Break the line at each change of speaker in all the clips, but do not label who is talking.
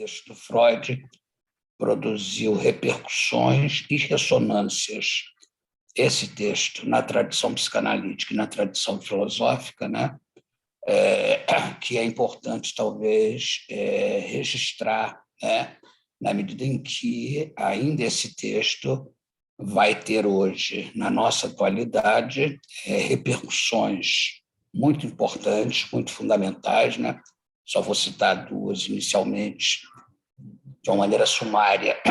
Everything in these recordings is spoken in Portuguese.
texto do Freud produziu repercussões e ressonâncias. Esse texto, na tradição psicanalítica e na tradição filosófica, né, que é importante, talvez, registrar, né, na medida em que ainda esse texto vai ter hoje, na nossa atualidade, repercussões muito importantes, muito fundamentais, né? Só vou citar duas inicialmente, de uma maneira sumária,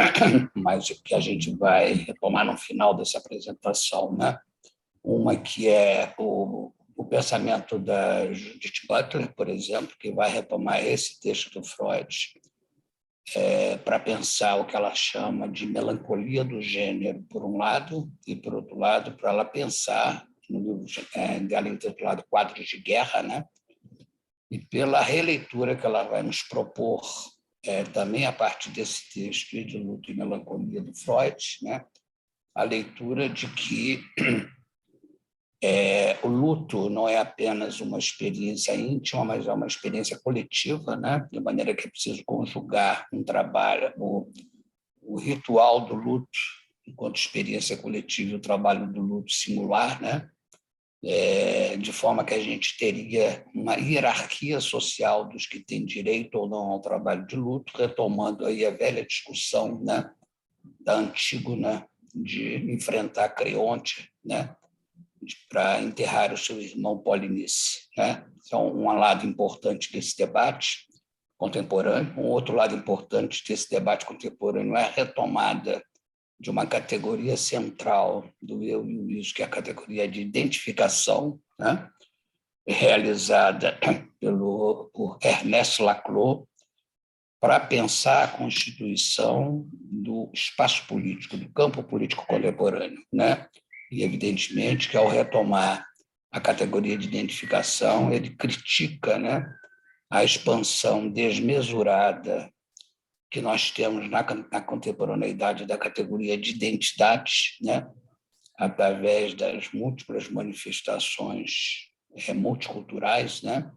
mas que a gente vai retomar no final dessa apresentação, né? Uma que é o pensamento da Judith Butler, por exemplo, que vai retomar esse texto do Freud para pensar o que ela chama de melancolia do gênero, por um lado, e, por outro lado, para ela pensar, no livro dela intitulado Quadros de Guerra, né? E pela releitura que ela vai nos propor, também a partir desse texto de Luto e Melancolia do Freud, né? A leitura de que o luto não é apenas uma experiência íntima, mas é uma experiência coletiva, né? De maneira que é preciso conjugar um trabalho, o ritual do luto enquanto experiência coletiva e o trabalho do luto singular, né? De forma que a gente teria uma hierarquia social dos que têm direito ou não ao trabalho de luto, retomando aí a velha discussão, né, da Antígona de enfrentar Creonte, né, para enterrar o seu irmão Polinice, né? Então, um lado importante desse debate contemporâneo, um outro lado importante desse debate contemporâneo é a retomada de uma categoria central do eu e o isso, que é a categoria de identificação, né? Realizada por Ernest Laclau, para pensar a constituição do espaço político, do campo político contemporâneo, né? E, evidentemente, que ao retomar a categoria de identificação, ele critica, né, a expansão desmesurada que nós temos na contemporaneidade da categoria de identidade, né, através das múltiplas manifestações multiculturais, né,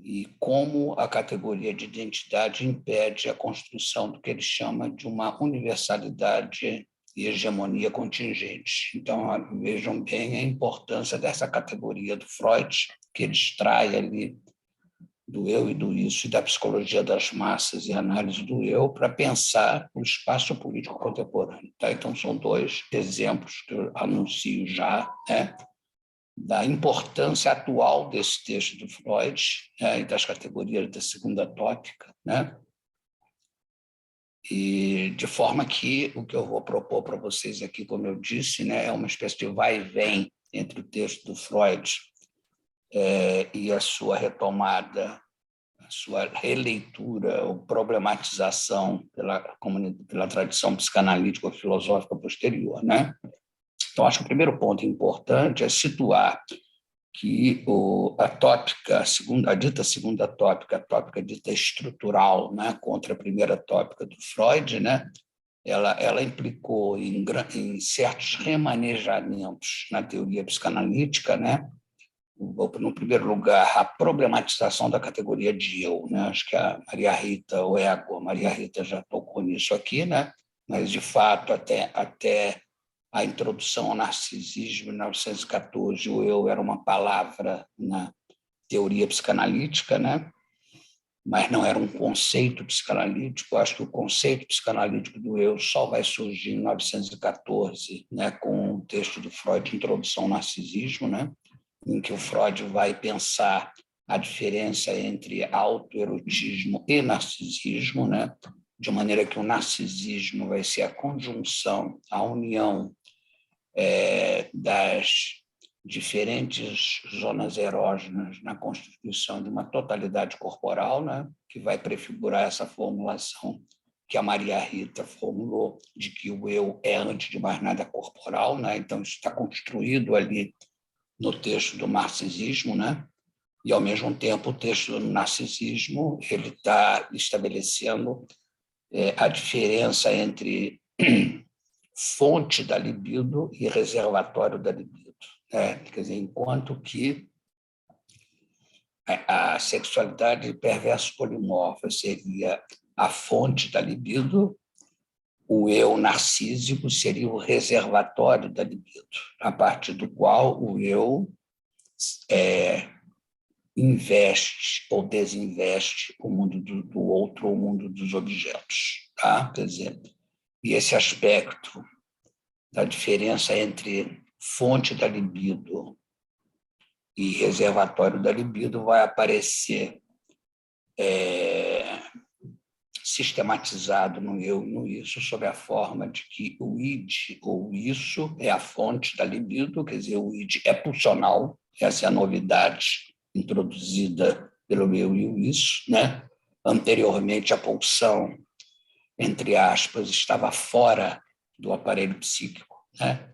e como a categoria de identidade impede a construção do que ele chama de uma universalidade e hegemonia contingente. Então, vejam bem a importância dessa categoria do Freud, que ele extrai ali do eu e do isso, e da psicologia das massas e análise do eu, para pensar o espaço político contemporâneo. Tá? Então, são dois exemplos que eu anuncio já, né, da importância atual desse texto do Freud, e das categorias da segunda tópica, né? E de forma que o que eu vou propor para vocês aqui, como eu disse, né, é uma espécie de vai e vem entre o texto do Freud e a sua retomada, a sua releitura ou problematização pela tradição psicanalítica ou filosófica posterior, né? Então, acho que o primeiro ponto importante é situar que a tópica, a dita segunda tópica, a tópica dita estrutural, né, contra a primeira tópica do Freud, né, ela implicou em certos remanejamentos na teoria psicanalítica, né, no primeiro lugar, a problematização da categoria de eu, né, acho que a Maria Rita, o ego, a Maria Rita já tocou nisso aqui, né, mas, de fato, até a introdução ao narcisismo, em 1914, o eu era uma palavra na teoria psicanalítica, né? Mas não era um conceito psicanalítico. Eu acho que o conceito psicanalítico do eu só vai surgir em 1914, né? Com o texto do Freud, Introdução ao Narcisismo, né? Em que o Freud vai pensar a diferença entre autoerotismo e narcisismo, né? De maneira que o narcisismo vai ser a conjunção, a união das diferentes zonas erógenas na constituição de uma totalidade corporal, né, que vai prefigurar essa formulação que a Maria Rita formulou, de que o eu é, antes de mais nada, corporal, né? Então, isso está construído ali no texto do narcisismo, né? E, ao mesmo tempo, o texto do narcisismo ele está estabelecendo a diferença entre fonte da libido e reservatório da libido. Quer dizer, enquanto que a sexualidade perverso polimorfa seria a fonte da libido, o eu narcísico seria o reservatório da libido, a partir do qual o eu investe ou desinveste o mundo do outro, o mundo dos objetos. Tá? Quer dizer, e esse aspecto da diferença entre fonte da libido e reservatório da libido vai aparecer sistematizado no eu e no isso, sob a forma de que o id, ou isso, é a fonte da libido, quer dizer, o id é pulsional, essa é a novidade introduzida pelo eu e o isso, né? Anteriormente, a pulsão, entre aspas, estava fora do aparelho psíquico, né?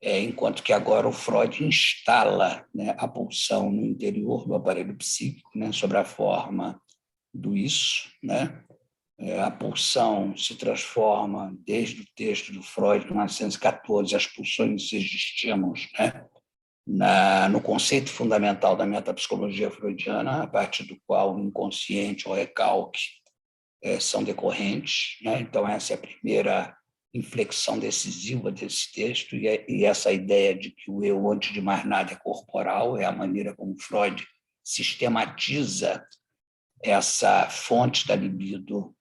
Enquanto que agora o Freud instala, né, a pulsão no interior do aparelho psíquico, né, sobre a forma do isso, né? A pulsão se transforma, desde o texto do Freud, de 1914, as pulsões de estímulos, né, no conceito fundamental da metapsicologia freudiana, a partir do qual o inconsciente ou recalque são decorrentes, né? Então, essa é a primeira inflexão decisiva desse texto, e essa ideia de que o eu, antes de mais nada, é corporal, é a maneira como Freud sistematiza essa fonte da libido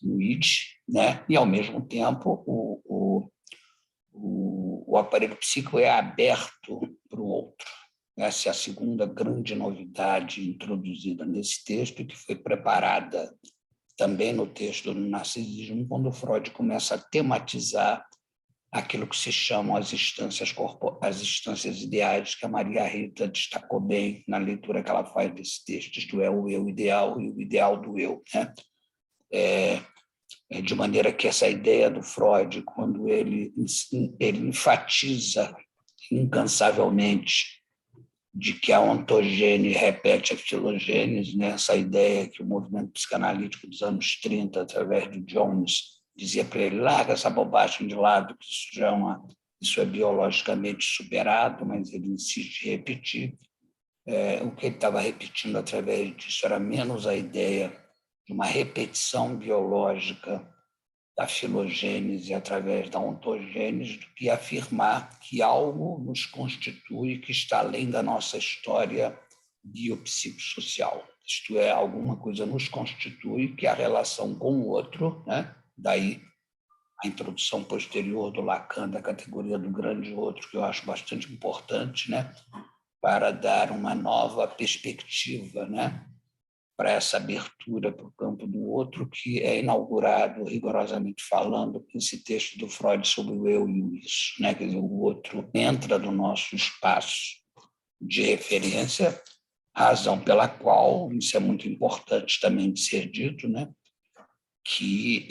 no id, né? E, ao mesmo tempo, o aparelho psíquico é aberto para o outro. Essa é a segunda grande novidade introduzida nesse texto, que foi preparada também no texto do narcisismo, quando Freud começa a tematizar aquilo que se chamam as instâncias ideais, que a Maria Rita destacou bem na leitura que ela faz desse texto, isto é, o eu ideal e o ideal do eu, né? De maneira que essa ideia do Freud, quando ele enfatiza incansavelmente de que a ontogênese repete a filogênese, né? Essa ideia que o movimento psicanalítico dos anos 30, através do Jones, dizia para ele: larga essa bobagem de lado, que isso é biologicamente superado, mas ele insiste em repetir. O que ele estava repetindo através disso era menos a ideia de uma repetição biológica da filogênese através da ontogênese, do que afirmar que algo nos constitui, que está além da nossa história biopsicossocial. Isto é, alguma coisa nos constitui, que é a relação com o outro, né? Daí a introdução posterior do Lacan da categoria do grande outro, que eu acho bastante importante, né, para dar uma nova perspectiva, né, para essa abertura para o campo do outro, que é inaugurado, rigorosamente falando, esse texto do Freud sobre o eu e o isso, né? Quer dizer, o outro entra no nosso espaço de referência, razão pela qual, isso é muito importante também de ser dito, né? Que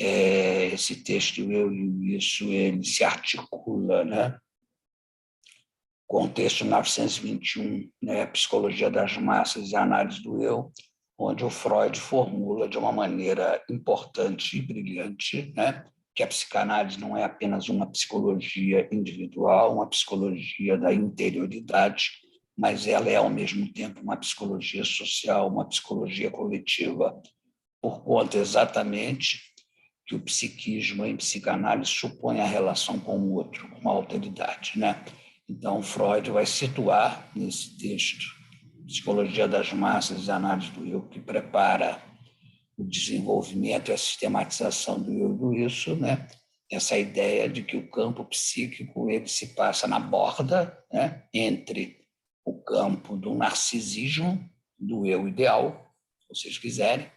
esse texto, o eu e o isso, ele se articula, né? Com o texto 921, né? Psicologia das Massas e Análise do Eu, onde o Freud formula de uma maneira importante e brilhante, né, que a psicanálise não é apenas uma psicologia individual, uma psicologia da interioridade, mas ela é, ao mesmo tempo, uma psicologia social, uma psicologia coletiva, por conta exatamente que o psiquismo em psicanálise supõe a relação com o outro, com a alteridade, né? Então, Freud vai situar nesse texto Psicologia das Massas e Análise do Eu, que prepara o desenvolvimento e a sistematização do eu e do isso, né? Essa ideia de que o campo psíquico ele se passa na borda, né? Entre o campo do narcisismo, do eu ideal, se vocês quiserem,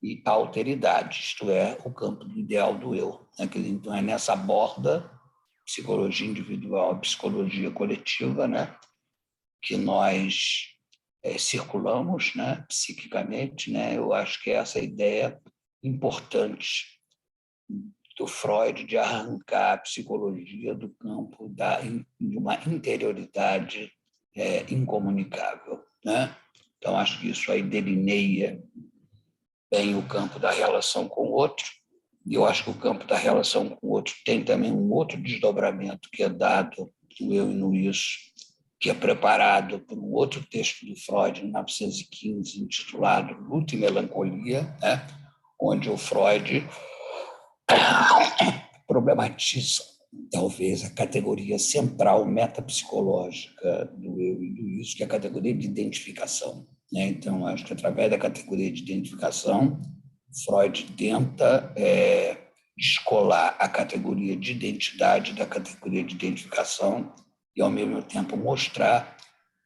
e a alteridade, isto é, o campo do ideal do eu. Né? Então, é nessa borda, psicologia individual, psicologia coletiva, né? Que nós circulamos, né, psiquicamente, né? Eu acho que é essa ideia importante do Freud de arrancar a psicologia do campo de uma interioridade incomunicável, né? Então, acho que isso aí delineia bem o campo da relação com o outro, e eu acho que o campo da relação com o outro tem também um outro desdobramento que é dado no eu e no isso, que é preparado por um outro texto do Freud, em 1915, intitulado Luto e Melancolia, né? Onde o Freud problematiza, talvez, a categoria central metapsicológica do eu e do isso, que é a categoria de identificação. Né? Então, acho que através da categoria de identificação, Freud tenta descolar a categoria de identidade da categoria de identificação e, ao mesmo tempo, mostrar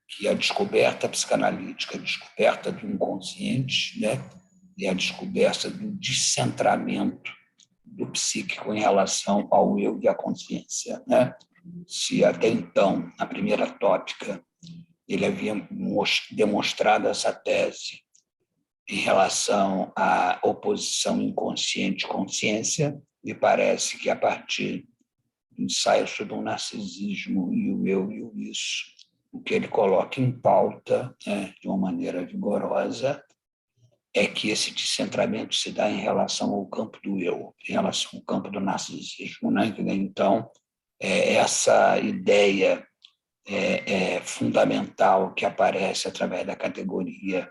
que a descoberta psicanalítica, a descoberta do inconsciente, né, e a descoberta do descentramento do psíquico em relação ao eu e à consciência. Né? Se até então, na primeira tópica, ele havia demonstrado essa tese em relação à oposição inconsciente-consciência, me parece que, a partir do ensaio sobre o narcisismo e o eu e o isso, o que ele coloca em pauta, né, de uma maneira vigorosa, é que esse descentramento se dá em relação ao campo do eu, em relação ao campo do narcisismo. Né? Então, essa ideia fundamental que aparece através da categoria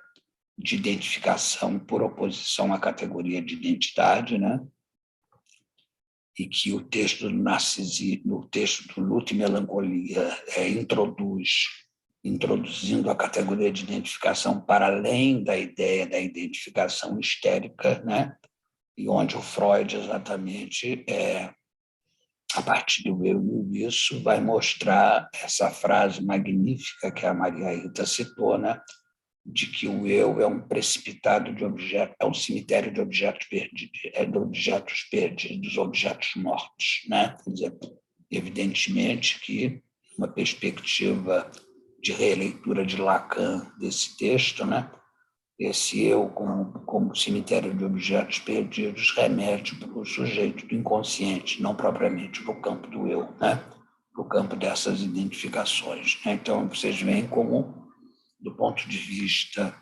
de identificação por oposição à categoria de identidade, né? E que o texto do narcisismo, o texto do Luto e Melancolia introduzindo a categoria de identificação para além da ideia da identificação histérica, né? E onde o Freud exatamente, a partir do eu e o isso, vai mostrar essa frase magnífica que a Maria Rita citou, né? De que o eu é um precipitado de objetos, é um cemitério de objetos perdidos, de objetos perdidos, objetos mortos, né? Quer dizer, evidentemente que uma perspectiva de releitura de Lacan desse texto, né? Esse eu como cemitério de objetos perdidos remete para o sujeito do inconsciente, não propriamente para o campo do eu, né? Para o campo dessas identificações. Né? Então, vocês veem como, do ponto de vista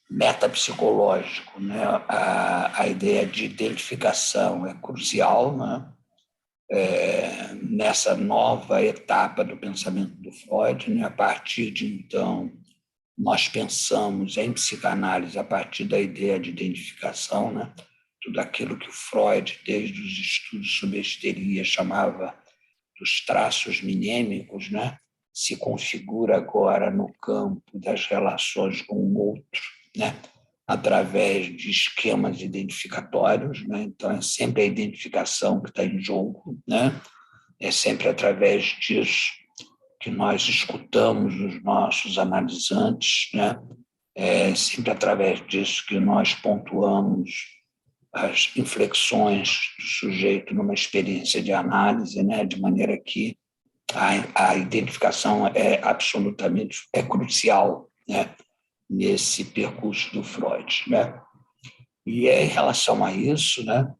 metapsicológico, né? A ideia de identificação é crucial, né? Nessa nova etapa do pensamento do Freud. Né? A partir de então, nós pensamos em psicanálise a partir da ideia de identificação, né? Tudo aquilo que o Freud, desde os estudos sobre a histeria, chamava dos traços minêmicos, né? Se configura agora no campo das relações com o outro, né? através de esquemas identificatórios, né? Então, é sempre a identificação que está em jogo, né? É sempre através disso que nós escutamos os nossos analisantes, né? É sempre através disso que nós pontuamos as inflexões do sujeito numa experiência de análise, né? De maneira que a identificação é absolutamente crucial, né? Nesse percurso do Freud, né? E é em relação a isso, né,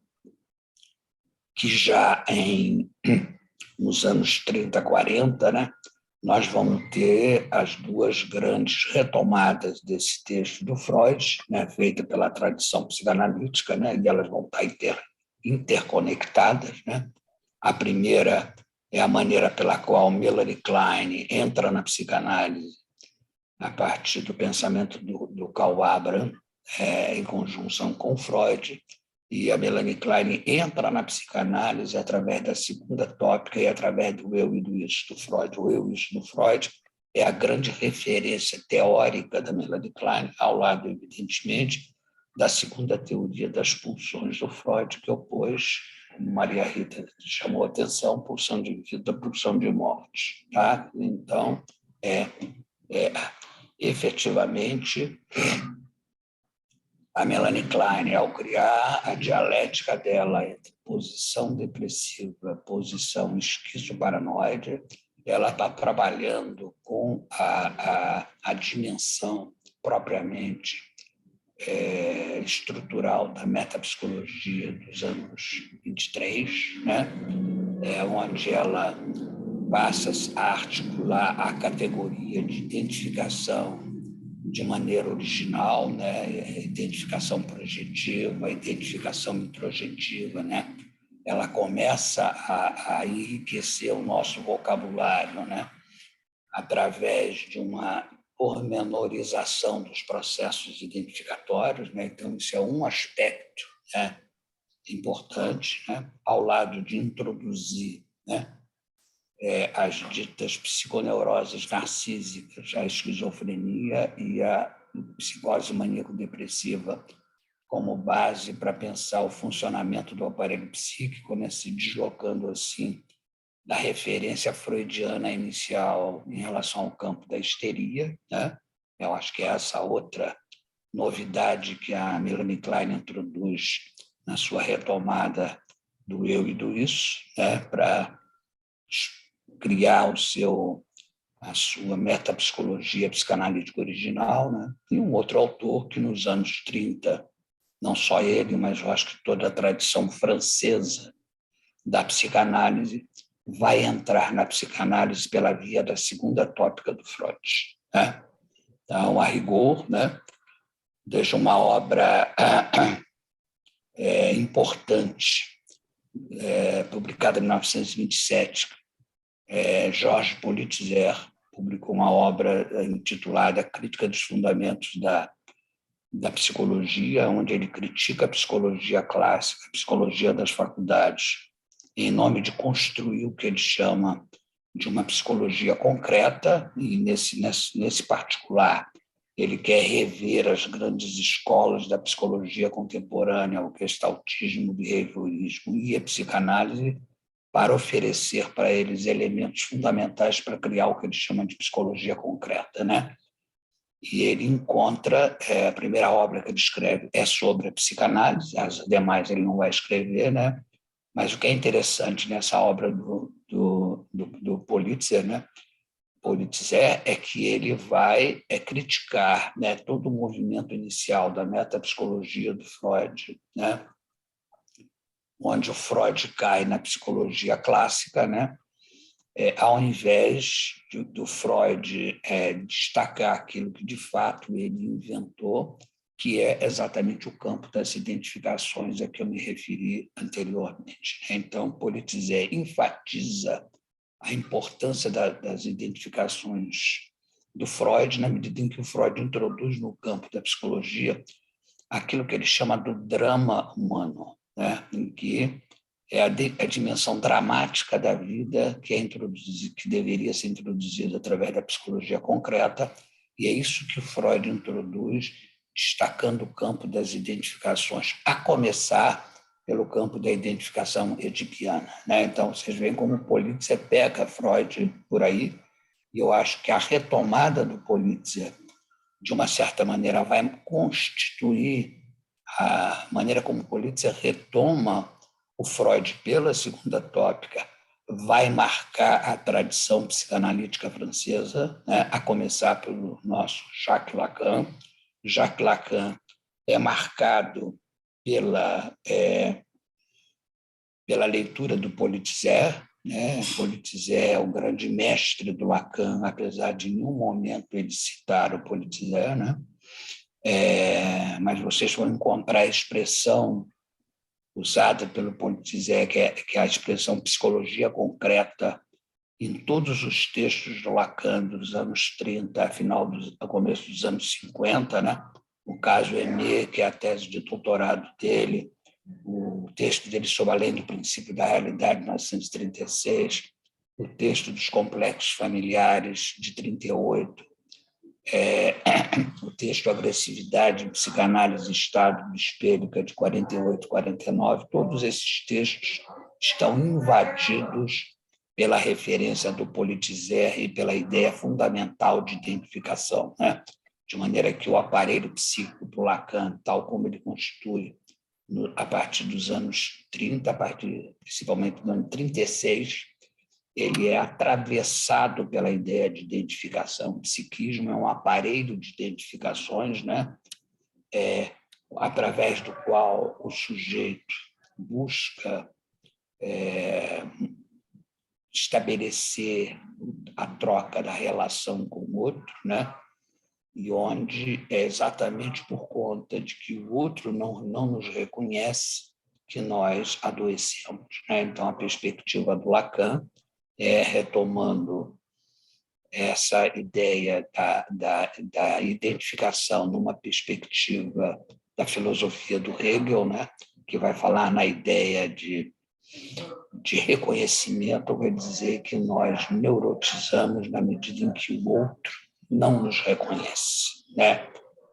que já nos anos 30, 40, né, nós vamos ter as duas grandes retomadas desse texto do Freud, né, feita pela tradição psicanalítica, né, e elas vão estar interconectadas. Né? A primeira é a maneira pela qual Melanie Klein entra na psicanálise a partir do pensamento do Karl Abraham, em conjunção com Freud, e a Melanie Klein entra na psicanálise através da segunda tópica e através do eu e do isso do Freud. O eu e isso do Freud é a grande referência teórica da Melanie Klein, ao lado, evidentemente, da segunda teoria das pulsões do Freud, que opôs, como Maria Rita chamou a atenção, pulsão de vida, pulsão de morte. Tá? Então, efetivamente, a Melanie Klein, ao criar a dialética dela entre posição depressiva, posição esquizoparanoide, ela está trabalhando com a dimensão propriamente estrutural da metapsicologia dos anos 23, né? Onde ela passa a articular a categoria de identificação de maneira original, né? Identificação projetiva, identificação introjetiva, né? Ela começa a enriquecer o nosso vocabulário, né? Através de uma pormenorização dos processos identificatórios, né? Então, isso é um aspecto, né, importante, né? Ao lado de introduzir, né, as ditas psiconeuroses narcísicas, a esquizofrenia e a psicose maníaco-depressiva como base para pensar o funcionamento do aparelho psíquico, né, se deslocando assim da referência freudiana inicial em relação ao campo da histeria, né? Eu acho que é essa outra novidade que a Melanie Klein introduz na sua retomada do eu e do isso, né, para criar a sua metapsicologia psicanalítica original, né? E um outro autor que nos anos 30, não só ele, mas eu acho que toda a tradição francesa da psicanálise vai entrar na psicanálise pela via da segunda tópica do Freud, né? Então, a rigor, né, deixa uma obra importante, publicada em 1927. Georges Politzer publicou uma obra intitulada Crítica dos Fundamentos da Psicologia, onde ele critica a psicologia clássica, a psicologia das faculdades, em nome de construir o que ele chama de uma psicologia concreta, e nesse particular ele quer rever as grandes escolas da psicologia contemporânea, o gestaltismo, o behaviorismo e a psicanálise, para oferecer para eles elementos fundamentais para criar o que ele chama de psicologia concreta, né? E ele encontra, a primeira obra que ele escreve é sobre a psicanálise, as demais ele não vai escrever, né? Mas o que é interessante nessa obra do Politzer, né? Politzer, é que ele vai criticar, né, todo o movimento inicial da metapsicologia do Freud, né? Onde o Freud cai na psicologia clássica, né? Ao invés do Freud destacar aquilo que, de fato, ele inventou, que é exatamente o campo das identificações a que eu me referi anteriormente. Então, Politzer enfatiza a importância das identificações do Freud, na medida em que o Freud introduz no campo da psicologia aquilo que ele chama do drama humano, né? Em que é a dimensão dramática da vida que deveria ser introduzida através da psicologia concreta, e é isso que Freud introduz destacando o campo das identificações, a começar pelo campo da identificação edipiana, né? Então, vocês veem como o Politzer pega Freud por aí, e eu acho que a retomada do Politzer, de uma certa maneira, vai constituir a maneira como o Politzer retoma o Freud pela segunda tópica, vai marcar a tradição psicanalítica francesa, né? A começar pelo nosso Jacques Lacan. Jacques Lacan é marcado pela leitura do Politzer, né? Politzer é o grande mestre do Lacan, apesar de em nenhum momento ele citar o Politzer, né? Mas vocês vão encontrar a expressão usada pelo Politzer, que é a expressão psicologia concreta, em todos os textos do Lacan dos anos 30, ao começo dos anos 50, né? O caso Aimé, que é a tese de doutorado dele, o texto dele sobre Além do Princípio da Realidade, de 1936, o texto dos Complexos Familiares, de 1938, o texto Agressividade, Psicanálise e Estado do Espelho, que é de 1948, 1949, todos esses textos estão invadidos pela referência do Politzer e pela ideia fundamental de identificação, né? De maneira que o aparelho psíquico do Lacan, tal como ele constitui a partir dos anos 30, principalmente do ano 36, ele é atravessado pela ideia de identificação. O psiquismo é um aparelho de identificações, né? Através do qual o sujeito busca estabelecer a troca da relação com o outro, né? E onde é exatamente por conta de que o outro não nos reconhece que nós adoecemos, né? Então, a perspectiva do Lacan retomando essa ideia da identificação numa perspectiva da filosofia do Hegel, né? Que vai falar na ideia de reconhecimento, vai dizer que nós neurotizamos na medida em que o outro não nos reconhece, né?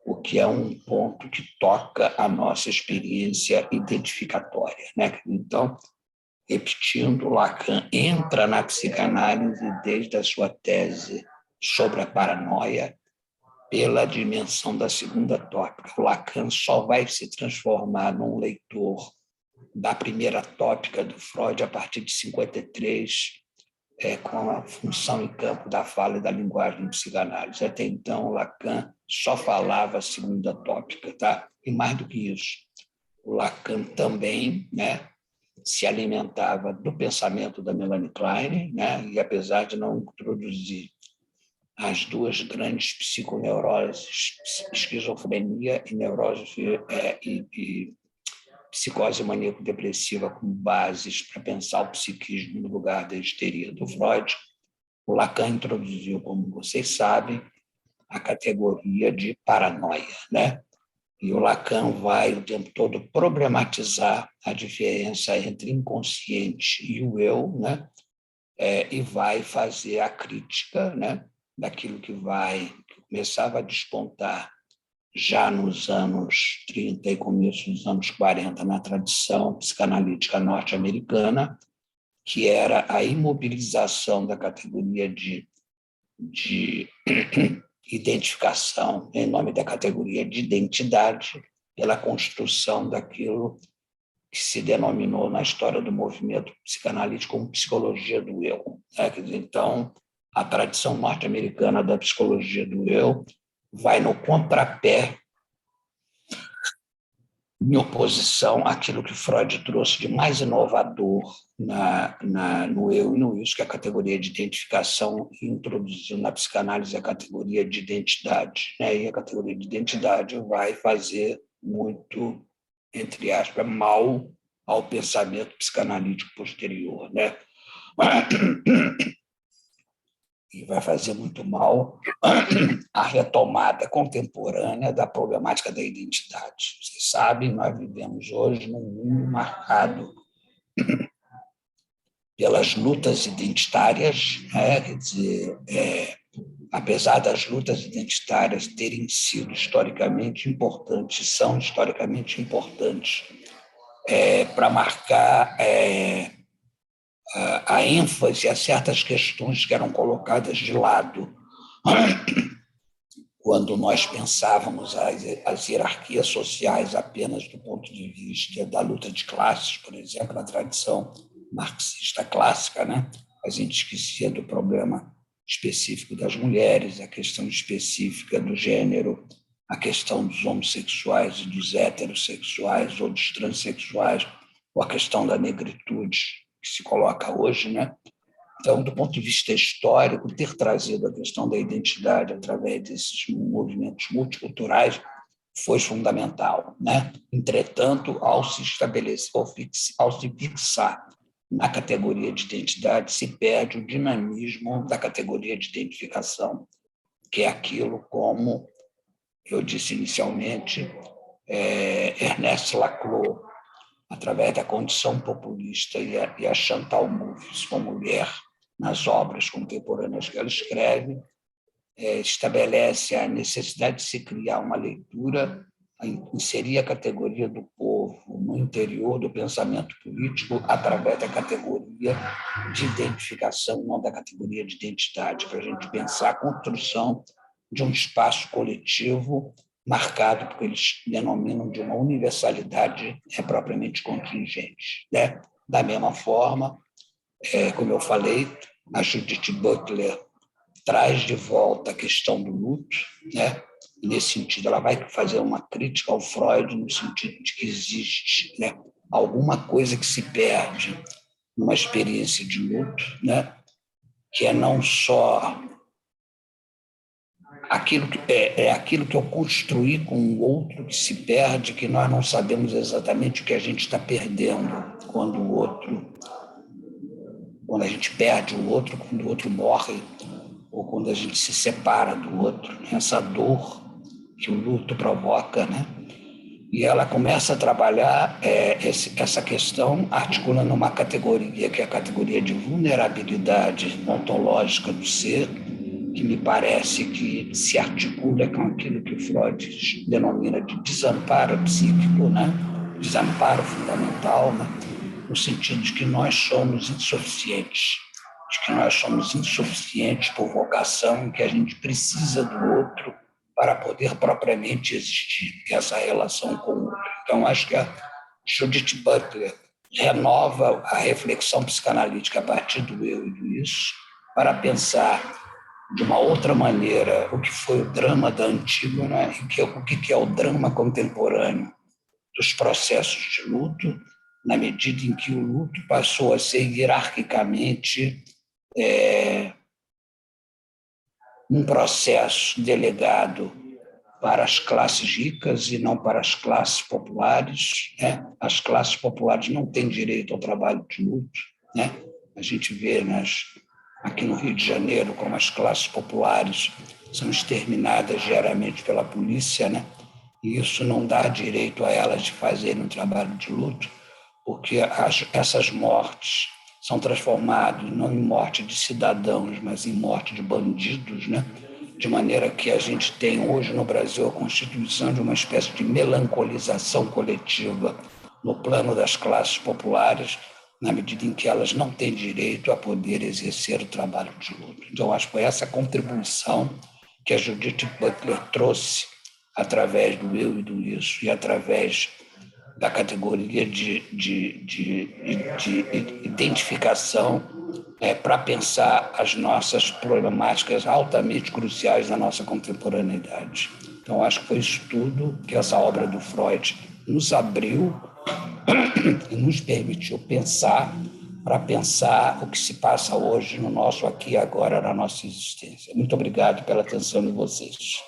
O que é um ponto que toca a nossa experiência identificatória, né? Então, repetindo, Lacan entra na psicanálise desde a sua tese sobre a paranoia pela dimensão da segunda tópica. O Lacan só vai se transformar num leitor da primeira tópica do Freud a partir de 53, com a função em campo da fala e da linguagem em psicanálise. Até então, Lacan só falava a segunda tópica, tá? E mais do que isso, o Lacan também, né, se alimentava do pensamento da Melanie Klein, né? E apesar de não introduzir as duas grandes psiconeuroses, esquizofrenia e neurose e psicose maníaco-depressiva como bases para pensar o psiquismo no lugar da histeria do Freud, o Lacan introduziu, como vocês sabem, a categoria de paranoia, né? E o Lacan vai o tempo todo problematizar a diferença entre inconsciente e o eu, né? E vai fazer a crítica, né, daquilo que começava a despontar já nos anos 30 e começo dos anos 40 na tradição psicanalítica norte-americana, que era a imobilização da categoria de identificação em nome da categoria de identidade pela construção daquilo que se denominou na história do movimento psicanalítico como psicologia do eu. Então, a tradição norte-americana da psicologia do eu vai no contrapé, em oposição àquilo que Freud trouxe de mais inovador no eu e no isso, que é a categoria de identificação, e introduziu na psicanálise a categoria de identidade, né? E a categoria de identidade vai fazer muito, entre aspas, mal ao pensamento psicanalítico posterior, né? E vai fazer muito mal à retomada contemporânea da problemática da identidade. Vocês sabem, nós vivemos hoje num mundo marcado pelas lutas identitárias, né? Quer dizer, apesar das lutas identitárias terem sido historicamente importantes, são historicamente importantes para marcar a ênfase a certas questões que eram colocadas de lado quando nós pensávamos as hierarquias sociais apenas do ponto de vista da luta de classes, por exemplo, na tradição marxista clássica, né? A gente esquecia do problema específico das mulheres, a questão específica do gênero, a questão dos homossexuais e dos heterossexuais ou dos transexuais, ou a questão da negritude que se coloca hoje, né? Então, do ponto de vista histórico, ter trazido a questão da identidade através desses movimentos multiculturais foi fundamental, né? Entretanto, ao se estabelecer, ao se fixar na categoria de identidade, se perde o dinamismo da categoria de identificação, que é aquilo, como eu disse inicialmente, Ernest Laclau, através da condição populista e a Chantal Mouffe, como mulher, nas obras contemporâneas que ela escreve, estabelece a necessidade de se criar uma leitura, inserir a categoria do povo no interior do pensamento político através da categoria de identificação, não da categoria de identidade, para a gente pensar a construção de um espaço coletivo marcado por que eles denominam de uma universalidade propriamente contingente, né? Da mesma forma, como eu falei, a Judith Butler traz de volta a questão do luto, né? E nesse sentido, ela vai fazer uma crítica ao Freud no sentido de que existe, né, alguma coisa que se perde numa experiência de luto, né? Que é não só aquilo que eu construí com o outro que se perde, que nós não sabemos exatamente o que a gente está perdendo quando a gente perde o outro, quando o outro morre, ou quando a gente se separa do outro, né? Essa dor que o luto provoca, né? E ela começa a trabalhar essa questão articulando uma categoria, que é a categoria de vulnerabilidade ontológica do ser, que me parece que se articula com aquilo que o Freud denomina de desamparo psíquico, né? Desamparo fundamental, né? No sentido de que nós somos insuficientes, por vocação, que a gente precisa do outro para poder propriamente existir, essa relação com o outro. Então, acho que a Judith Butler renova a reflexão psicanalítica a partir do eu e do isso, para pensar de uma outra maneira o que foi o drama da Antígona e o que é o drama contemporâneo dos processos de luto, na medida em que o luto passou a ser hierarquicamente um processo delegado para as classes ricas e não para as classes populares, né? As classes populares não têm direito ao trabalho de luto, né? A gente vê aqui no Rio de Janeiro como as classes populares são exterminadas diariamente pela polícia, né? E isso não dá direito a elas de fazerem um trabalho de luto, porque essas mortes são transformadas não em morte de cidadãos, mas em morte de bandidos, né? De maneira que a gente tem hoje no Brasil a constituição de uma espécie de melancolização coletiva no plano das classes populares, na medida em que elas não têm direito a poder exercer o trabalho de luto. Então, acho que foi essa contribuição que a Judith Butler trouxe através do eu e do isso, e através da categoria de identificação para pensar as nossas problemáticas altamente cruciais da nossa contemporaneidade. Então, acho que foi isso tudo que essa obra do Freud nos abriu e nos permitiu pensar, para pensar o que se passa hoje no nosso aqui e agora, na nossa existência. Muito obrigado pela atenção de vocês.